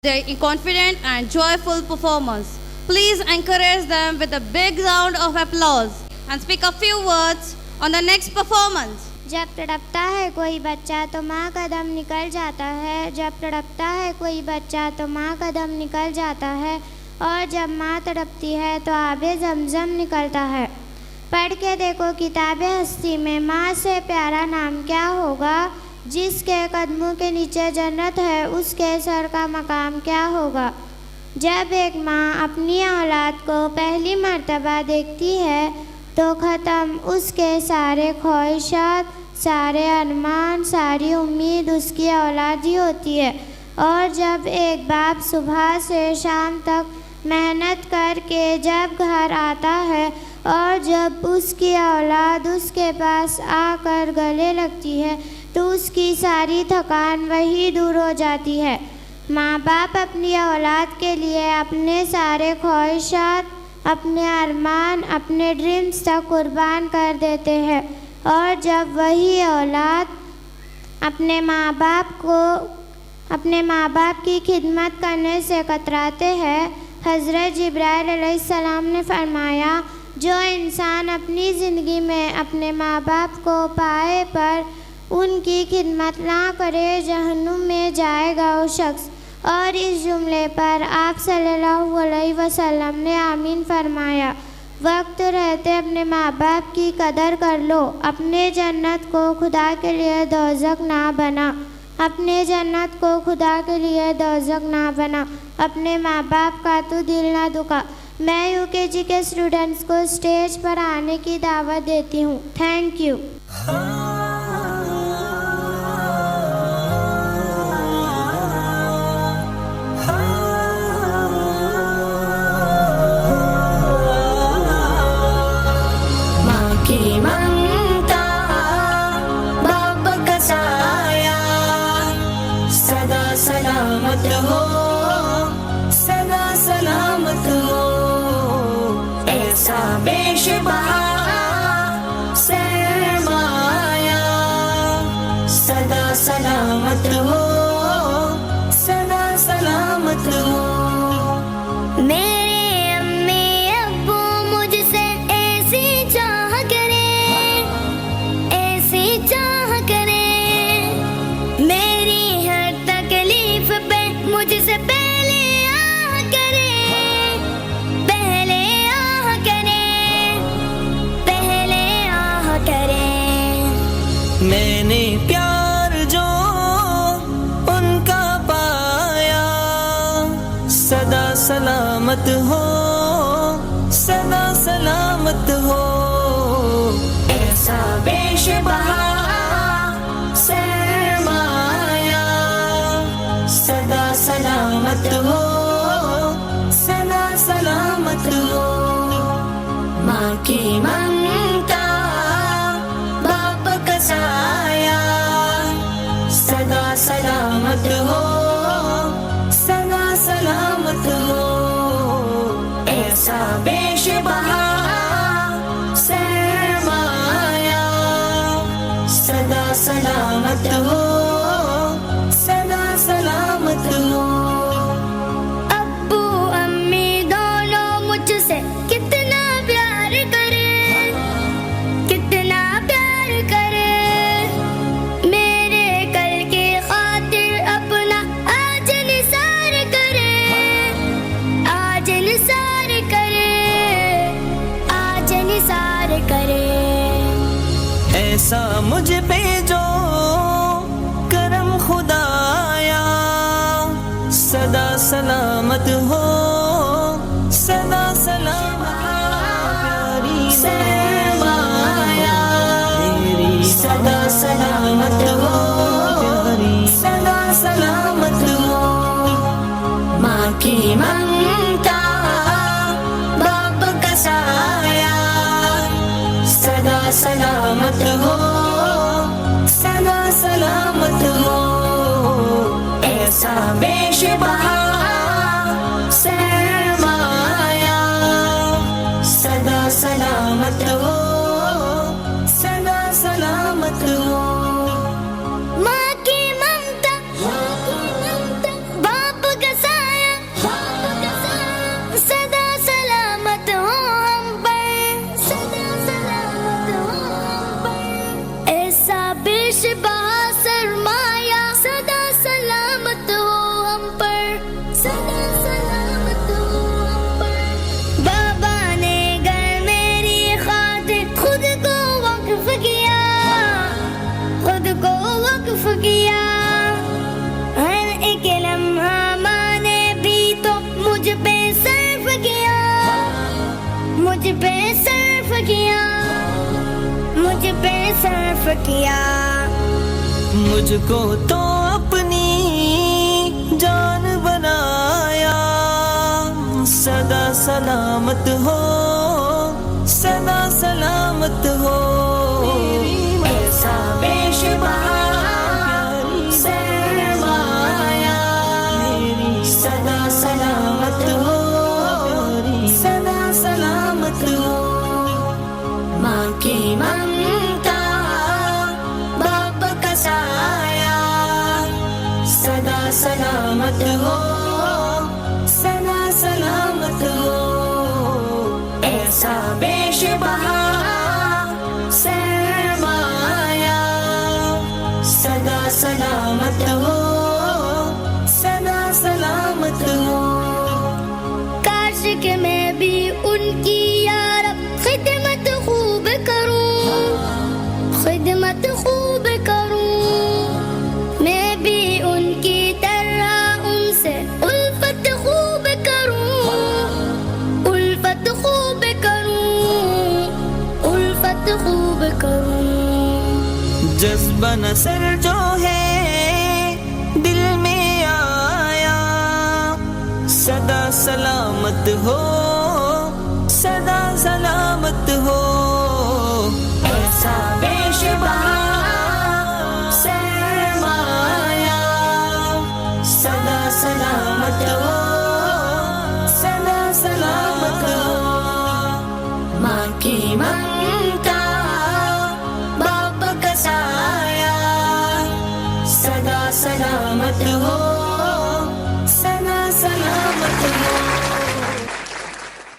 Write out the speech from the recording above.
their confident and joyful performance. Please encourage them with a big round of applause and speak a few words on the next performance. جب تڑپتا ہے کوئی بچہ تو ماں کا دم نکل جاتا ہے. جب تڑپتا ہے کوئی بچہ تو ماں کا دم نکل جاتا ہے. اور جب ماں تڑپتی ہے تو آب زمزم نکلتا ہے. پڑھ کے دیکھو کتاب ہستی میں ماں سے پیارا نام کیا ہوگا. جس کے قدموں کے نیچے جنت ہے اس کے سر کا مقام کیا ہوگا. جب ایک ماں اپنی اولاد کو پہلی مرتبہ دیکھتی ہے تو ختم اس کے سارے خواہشات، سارے ارمان، ساری امید اس کی اولاد ہی ہوتی ہے. اور جب ایک باپ صبح سے شام تک محنت کر کے جب گھر آتا ہے اور جب اس کی اولاد اس کے پاس آ کر گلے لگتی ہے تو اس کی ساری تھکان وہی دور ہو جاتی ہے. ماں باپ اپنی اولاد کے لیے اپنے سارے خواہشات، اپنے ارمان، اپنے ڈریمز تک قربان کر دیتے ہیں. اور جب وہی اولاد اپنے ماں باپ کی خدمت کرنے سے کتراتے ہیں، حضرت جبرائیل علیہ السلام نے فرمایا جو انسان اپنی زندگی میں اپنے ماں باپ کو پائے پر ان کی خدمت نہ کرے جہنم میں جائے گا وہ شخص. اور اس جملے پر آپ صلی اللہ علیہ وسلم نے آمین فرمایا. وقت رہتے اپنے ماں باپ کی قدر کر لو. اپنے جنت کو خدا کے لیے دوزخ نہ بنا. اپنے جنت کو خدا کے لیے دوزخ نہ بنا. اپنے ماں باپ کا تو دل نہ دکھا. میں UKG کے اسٹوڈنٹس کو اسٹیج پر آنے کی دعوت دیتی ہوں. Thank you. سلامت ہو، سدا سلامت ہو، ایسا بے شبہ سرمایہ. سدا سلامت ہو، سدا سلامت ہو. میرے امی ابو مجھ سے ایسی چاہ کریں، ایسی چاہ کریں. میری ہر تکلیف پہ مجھ سے پہلے آہ کریں، پہلے آہ کریں، پہلے آہ کریں. میں نے پیار جو ان کا پایا، سدا سلامت ہو، سدا سلامت ہو. ایسا بے شبہ سرمایہ، سدا سلامت ہو، سدا سلامت ہو. ماں کی ممتا، باپ کا سایہ، سدا سلامت ہو، سدا سلامت ہو. ایسا بے شبہ سرمایہ، سدا سلامت ہو، سدا سلامت ہو. ابو امی دونوں مجھ سے کتنا پیار کرے، کتنا پیار کرے. میرے کل کی خاطر اپنا آج نثار کرے، آج نثار کرے، آج نثار کرے. ایسا مجھ پہ جو کرم خدایا، سدا سلامت ہو، سدا سلامت ہو. سرمایہ، سدا سلامت ہو، سدا سلامت ہو. ماں کی ممتا، باپ کا سایہ، سدا سلامت ہو، سدا سلامت ہو. ایسا بے شبہ سرمایہ، سدا سلامت ہو، سدا سلامت ہو. ماں کی ممتا، باپ کا سایہ، کیا. مجھ کو تو اپنی جان بنایا. سدا سلامت ہو, سدا سلامت ہو. ایسا بے شمار سرمایہ, سدا سلامت ہو, سدا سلامت ہو. ماں کی ممتا باپ کا سایہ, سدا سلامت ہو, سدا سلامت ہو. ایسا بے شمار سرمایہ, سدا سلامت ہو, سدا سلامت ہو. کاش کہ میں بھی ان کی یا رب خدمت خوب کروں, خدمت خوب کروں. میں بھی ان کی طرح ان سے الفت خوب کروں, الفت خوب کروں, الفت خوب کروں. جذبہ نثر جو ہے دل میں آیا, سدا سلامت ہو, سدا سلامت ہو. ایسا بے شمار سرمایہ, سدا سلامت ہو, سدا سلامت ہو. ماں کی ممتا باپ کا سایہ, سدا سلامت ہو, سدا سلامت ہو.